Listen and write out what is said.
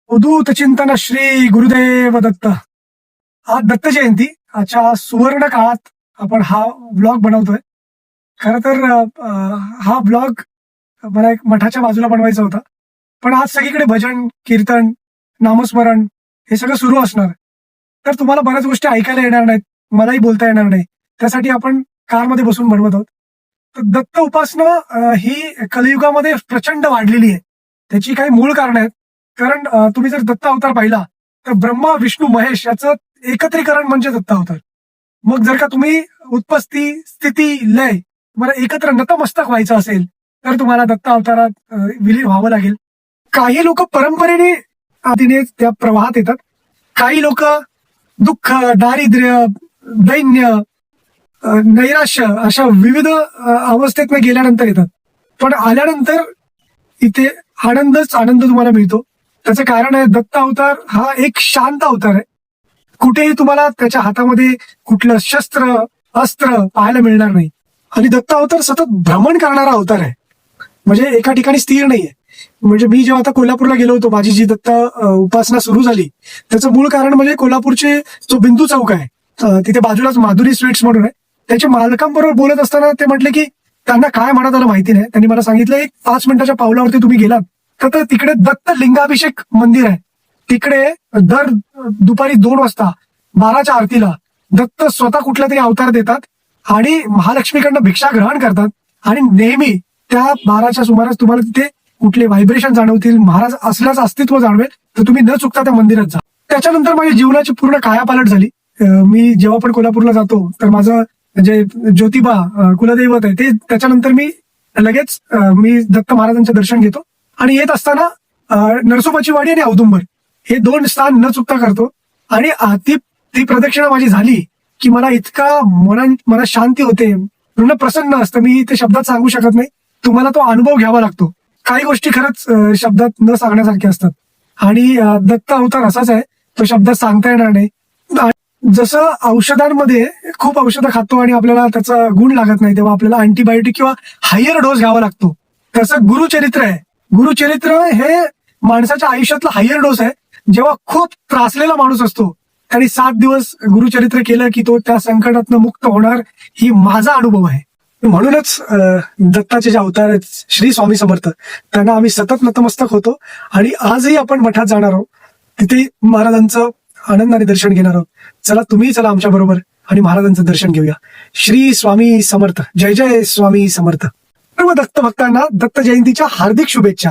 उदूत चिंतन श्री गुरुदेव दत्त. आज दत्त जयंती. आजच्या सुवर्ण काळात आपण हा ब्लॉग बनवतोय. खर तर हा ब्लॉग मला एक मठाच्या बाजूला बनवायचा होता, पण आज सगळीकडे भजन कीर्तन नामस्मरण हे सगळं सुरू असणार, तर तुम्हाला बऱ्याच गोष्टी ऐकायला येणार नाहीत, मलाही बोलता येणार नाही. त्यासाठी आपण कारमध्ये बसून बनवत आहोत. तर दत्त उपासना ही कलियुगामध्ये प्रचंड वाढलेली आहे. त्याची काही मूळ कारण आहेत. कारण तुम्ही जर दत्त अवतार पाहिला तर ब्रह्मा विष्णू महेश याचं एकत्रीकरण म्हणजे दत्त अवतार. मग जर का तुम्ही उत्पत्ती स्थिती लय तुम्हाला एकत्र नतमस्तक व्हायचं असेल तर तुम्हाला दत्त अवतारात विलीन व्हावं लागेल. काही लोक परंपरेने आधीने त्या प्रवाहात येतात. काही लोक दुःख दारिद्र्य दैन्य नैराश्य अशा विविध अवस्थेतनं गेल्यानंतर येतात, पण आल्यानंतर इथे आनंदच आनंद तुम्हाला मिळतो. त्याचं कारण आहे दत्त अवतार हा एक शांत अवतार आहे. कुठेही तुम्हाला त्याच्या हातामध्ये कुठलं शस्त्र अस्त्र पाहायला मिळणार नाही. आणि दत्त अवतार सतत भ्रमण करणारा अवतार आहे, म्हणजे एका ठिकाणी स्थिर नाहीये. म्हणजे मी जेव्हा आता कोल्हापूरला गेलो होतो, माझी जी दत्त उपासना सुरू झाली, त्याचं मूळ कारण म्हणजे कोल्हापूरचे जो बिंदू चौक आहे तिथे बाजूलाच माधुरी स्वीट्स म्हणून आहे. त्याच्या मालकांबरोबर बोलत असताना ते म्हटले की त्यांना काय म्हणत आलं माहिती नाही. त्यांनी मला सांगितलं एक 5 मिनिटाच्या पावलावरती तुम्ही गेलात तर तिकडे दत्त लिंगाभिषेक मंदिर आहे. तिकडे दर दुपारी 2 वाजता 12च्या आरतीला दत्त स्वतः कुठला तरी अवतार देतात आणि महालक्ष्मीकडनं भिक्षा ग्रहण करतात. आणि नेहमी त्या 12च्या सुमारास तुम्हाला तिथे कुठले व्हायब्रेशन जाणवतील, महाराज असल्याचं अस्तित्व जाणवेल, तर तुम्ही न चुकता त्या मंदिरात जा. त्याच्यानंतर माझ्या जीवनाची पूर्ण कायापालट झाली. मी जेव्हा पण कोल्हापूरला जातो तर माझं जे ज्योतिबा कुलदैवत आहे ते त्याच्यानंतर मी लगेच मी दत्त महाराजांचं दर्शन घेतो. आणि येत असताना नरसोबाची वाडी आणि औदुंबर हे 2 स्थान न चुकता करतो. आणि ती प्रदक्षिणा माझी झाली की मला इतका मनात शांती होते, पूर्ण प्रसन्न असतं. मी ते शब्दात सांगू शकत नाही, तुम्हाला तो अनुभव घ्यावा लागतो. काही गोष्टी खरंच शब्दात न सांगण्यासारख्या असतात. आणि दत्त अवतार असाच आहे, तो शब्दात सांगता येणार नाही. जसं औषधांमध्ये खूप औषधं खातो आणि आपल्याला त्याचा गुण लागत नाही, तेव्हा आपल्याला अँटीबायोटिक किंवा हायर डोस घ्यावा लागतो. तसं गुरुचरित्र आहे. गुरुचरित्र हे माणसाच्या आयुष्यातला हायर डोस आहे. जेव्हा खूप त्रासलेला माणूस असतो आणि 7 दिवस गुरुचरित्र केलं की तो त्या संकटातनं मुक्त होणार, ही माझा अनुभव आहे. म्हणूनच दत्ताचे जे अवतार आहेत श्री स्वामी समर्थ, त्यांना आम्ही सतत नतमस्तक होतो. आणि आजही आपण मठात जाणार आहोत, तिथे महाराजांचं आनंदाने दर्शन घेणार आहोत. चला तुम्ही चला आमच्या बरोबर आणि महाराजांचं दर्शन घेऊया. श्री स्वामी समर्थ. जय जय स्वामी समर्थ. सर्व दत्त भक्तांना दत्त जयंतीच्या हार्दिक शुभेच्छा.